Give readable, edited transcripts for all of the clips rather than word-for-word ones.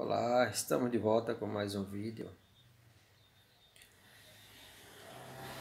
Olá, estamos de volta com mais um vídeo.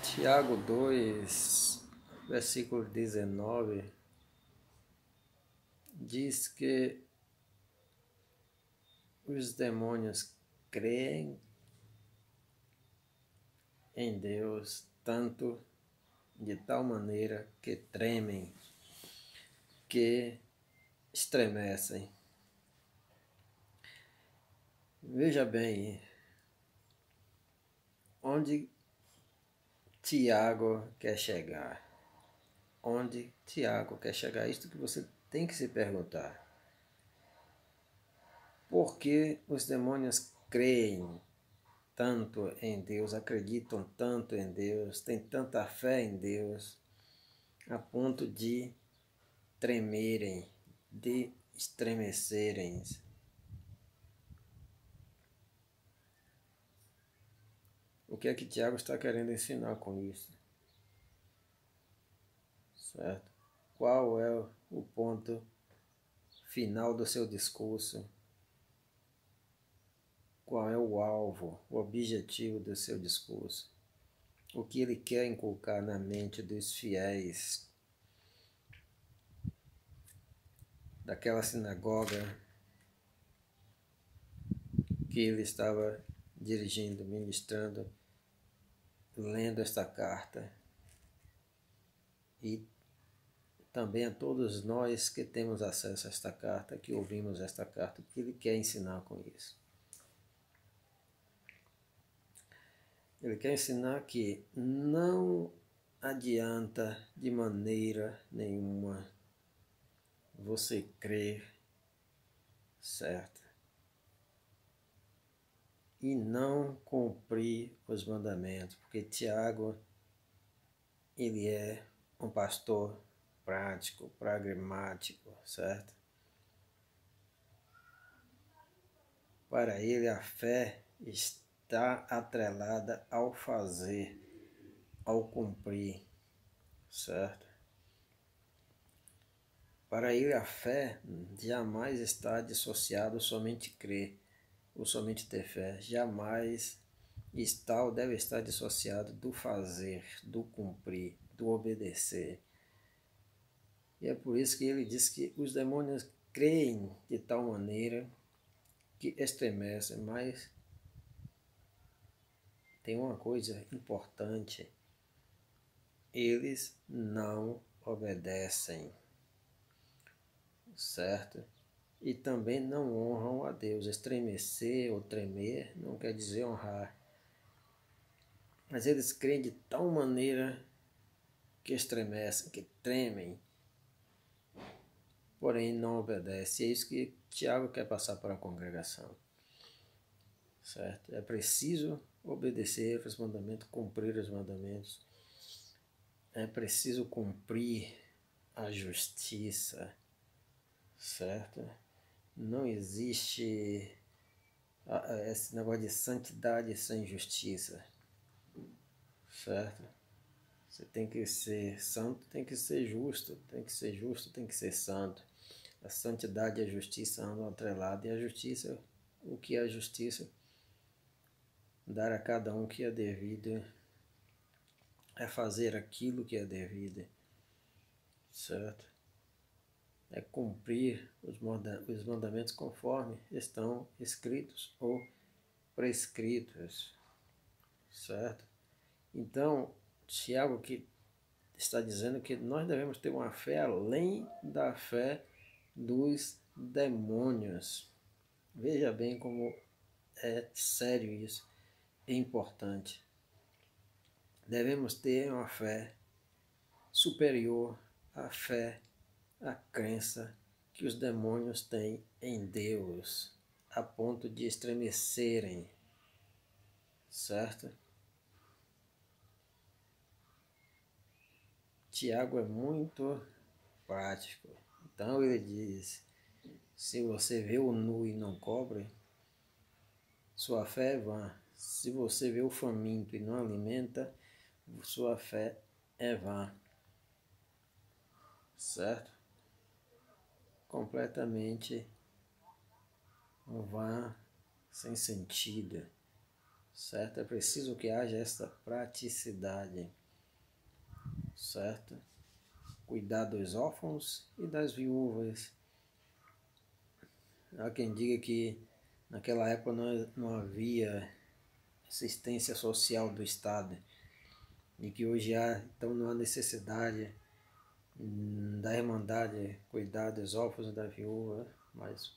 Tiago 2, versículo 19, diz que os demônios creem em Deus tanto de tal maneira que tremem, que estremecem. Veja bem, onde Tiago quer chegar? Onde Tiago quer chegar? Isto que você tem que se perguntar. Por que os demônios creem tanto em Deus, acreditam tanto em Deus, têm tanta fé em Deus, a ponto de tremerem, de estremecerem? O que é que Tiago está querendo ensinar com isso? Certo? Qual é o ponto final do seu discurso? Qual é o alvo, o objetivo do seu discurso? O que ele quer inculcar na mente dos fiéis daquela sinagoga que ele estava dirigindo, ministrando, lendo esta carta, e também a todos nós que temos acesso a esta carta, que ouvimos esta carta, o que ele quer ensinar com isso? Ele quer ensinar que não adianta de maneira nenhuma você crer, certo? E não cumprir os mandamentos, porque Tiago, ele é um pastor prático, pragmático, certo? Para ele a fé está atrelada ao fazer, ao cumprir, certo? Para ele a fé jamais está dissociada somente crer, ou somente ter fé, jamais está ou deve estar dissociado do fazer, do cumprir, do obedecer. E é por isso que ele diz que os demônios creem de tal maneira que estremecem, mas tem uma coisa importante: eles não obedecem, certo? E também não honram a Deus. Estremecer ou tremer não quer dizer honrar. Mas eles creem de tal maneira que estremecem, que tremem, porém não obedecem. É isso que Tiago quer passar para a congregação, certo? É preciso obedecer os mandamentos, cumprir os mandamentos. É preciso cumprir a justiça, certo? Não existe esse negócio de santidade sem justiça, certo? Você tem que ser santo, tem que ser justo, tem que ser justo, tem que ser santo. A santidade e a justiça andam atreladas, e a justiça, o que é a justiça? Dar a cada um o que é devido, é fazer aquilo que é devido, certo? É cumprir os mandamentos conforme estão escritos ou prescritos, certo? Então, Tiago que está dizendo que nós devemos ter uma fé além da fé dos demônios. Veja bem como é sério isso, é importante. Devemos ter uma fé superior à fé, à crença que os demônios têm em Deus, a ponto de estremecerem, certo? Tiago é muito prático. Então ele diz: se você vê o nu e não cobre, sua fé é vã. Se você vê o faminto e não alimenta, sua fé é vã. Certo? Completamente vã sem sentido, certo? É preciso que haja esta praticidade, certo? Cuidar dos órfãos e das viúvas. Há quem diga que naquela época não havia assistência social do Estado e que hoje há, então não há necessidade da Irmandade cuidar dos órfãos e da viúva, mas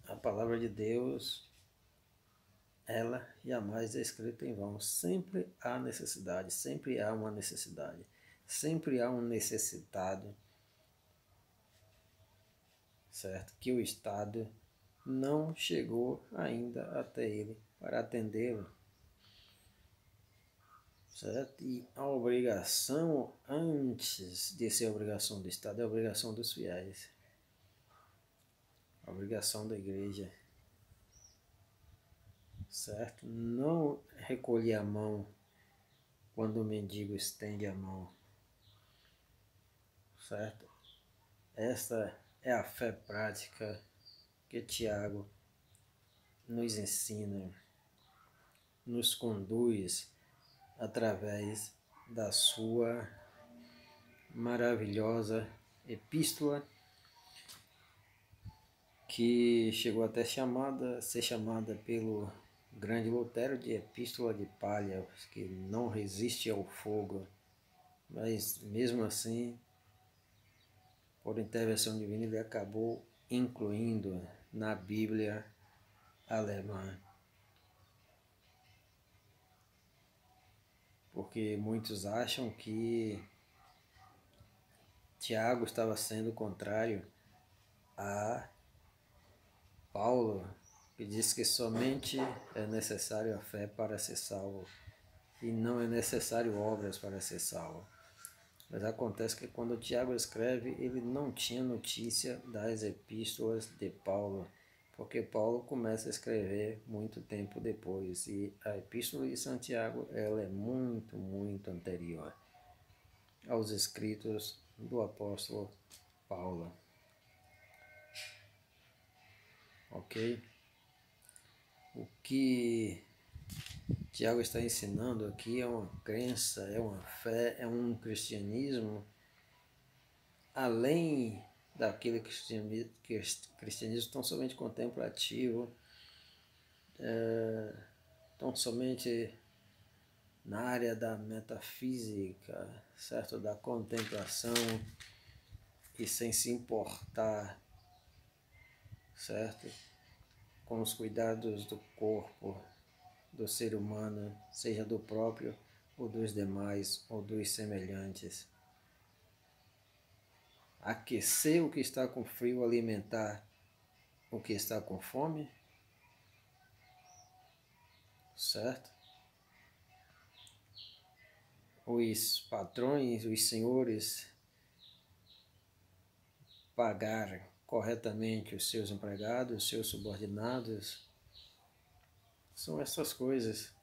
a palavra de Deus, ela jamais é escrita em vão. Sempre há necessidade, sempre há uma necessidade, sempre há um necessitado, certo? Que o Estado não chegou ainda até ele para atendê-lo, certo? E a obrigação, antes de ser a obrigação do Estado, é a obrigação dos fiéis, a obrigação da igreja, certo? Não recolher a mão quando o mendigo estende a mão, certo? Esta é a fé prática que Tiago nos ensina, nos conduz através da sua maravilhosa epístola, que chegou até ser chamada pelo grande Lutero de epístola de palha, que não resiste ao fogo, mas mesmo assim, por intervenção divina, ele acabou incluindo na Bíblia alemã. Porque muitos acham que Tiago estava sendo contrário a Paulo, que diz que somente é necessário a fé para ser salvo e não é necessário obras para ser salvo. Mas acontece que quando Tiago escreve, ele não tinha notícia das epístolas de Paulo, porque Paulo começa a escrever muito tempo depois, e a epístola de Santiago ela é muito, muito anterior aos escritos do apóstolo Paulo. Ok? O que Tiago está ensinando aqui é uma crença, é uma fé, é um cristianismo além daquele cristianismo tão somente contemplativo, tão somente na área da metafísica, certo? Da contemplação e sem se importar, certo? Com os cuidados do corpo, do ser humano, seja do próprio ou dos demais ou dos semelhantes. Aquecer o que está com frio, alimentar o que está com fome, certo? Os patrões, os senhores pagar corretamente os seus empregados, os seus subordinados, são essas coisas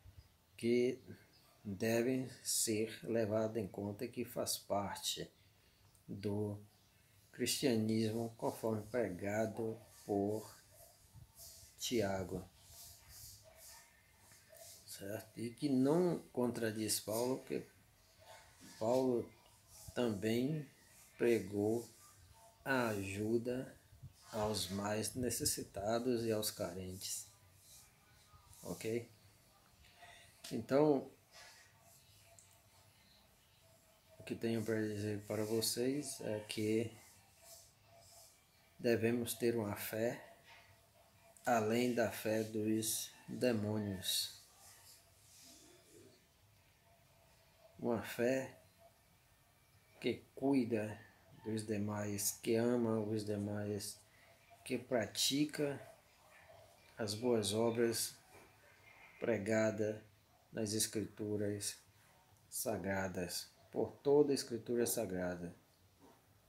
que devem ser levadas em conta e que faz parte do cristianismo conforme pregado por Tiago, certo? E que não contradiz Paulo, porque Paulo também pregou a ajuda aos mais necessitados e aos carentes, ok? Então, o que tenho para dizer para vocês é que devemos ter uma fé além da fé dos demônios. Uma fé que cuida dos demais, que ama os demais, que pratica as boas obras pregadas nas Escrituras sagradas, por toda a Escritura sagrada,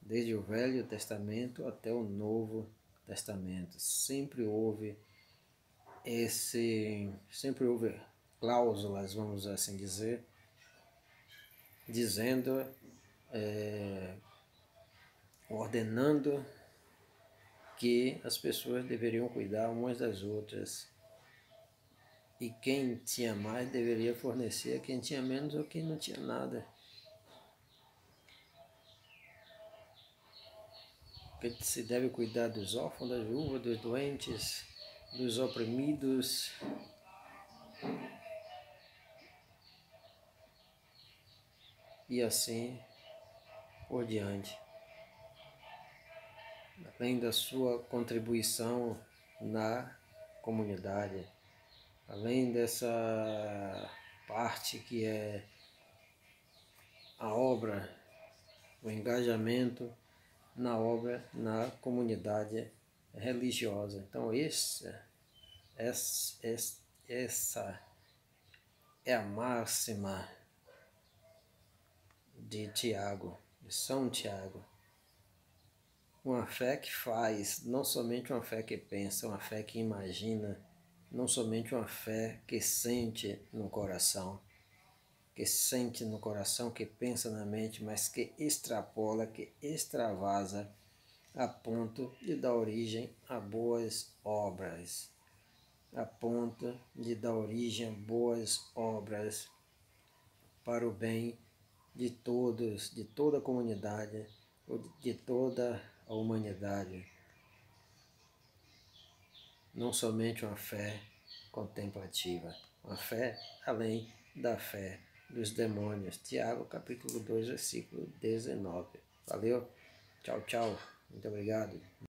desde o Velho Testamento até o Novo Testamento. Sempre houve cláusulas, vamos assim dizer, dizendo, ordenando que as pessoas deveriam cuidar umas das outras, E quem tinha mais deveria fornecer a quem tinha menos ou quem não tinha nada. Porque se deve cuidar dos órfãos, das viúvas, dos doentes, dos oprimidos. E assim por diante. Além da sua contribuição na comunidade, além dessa parte que é a obra, o engajamento na obra, na comunidade religiosa. Então essa é a máxima de Tiago, de São Tiago. Uma fé que faz, não somente uma fé que pensa, uma fé que imagina, não somente uma fé que sente no coração, que pensa na mente, mas que extrapola, que extravasa a ponto de dar origem a boas obras, a ponto de dar origem a boas obras para o bem de todos, de toda a comunidade, de toda a humanidade. Não somente uma fé contemplativa, uma fé além da fé dos demônios. Tiago, capítulo 2, versículo 19. Valeu? Tchau, tchau. Muito obrigado.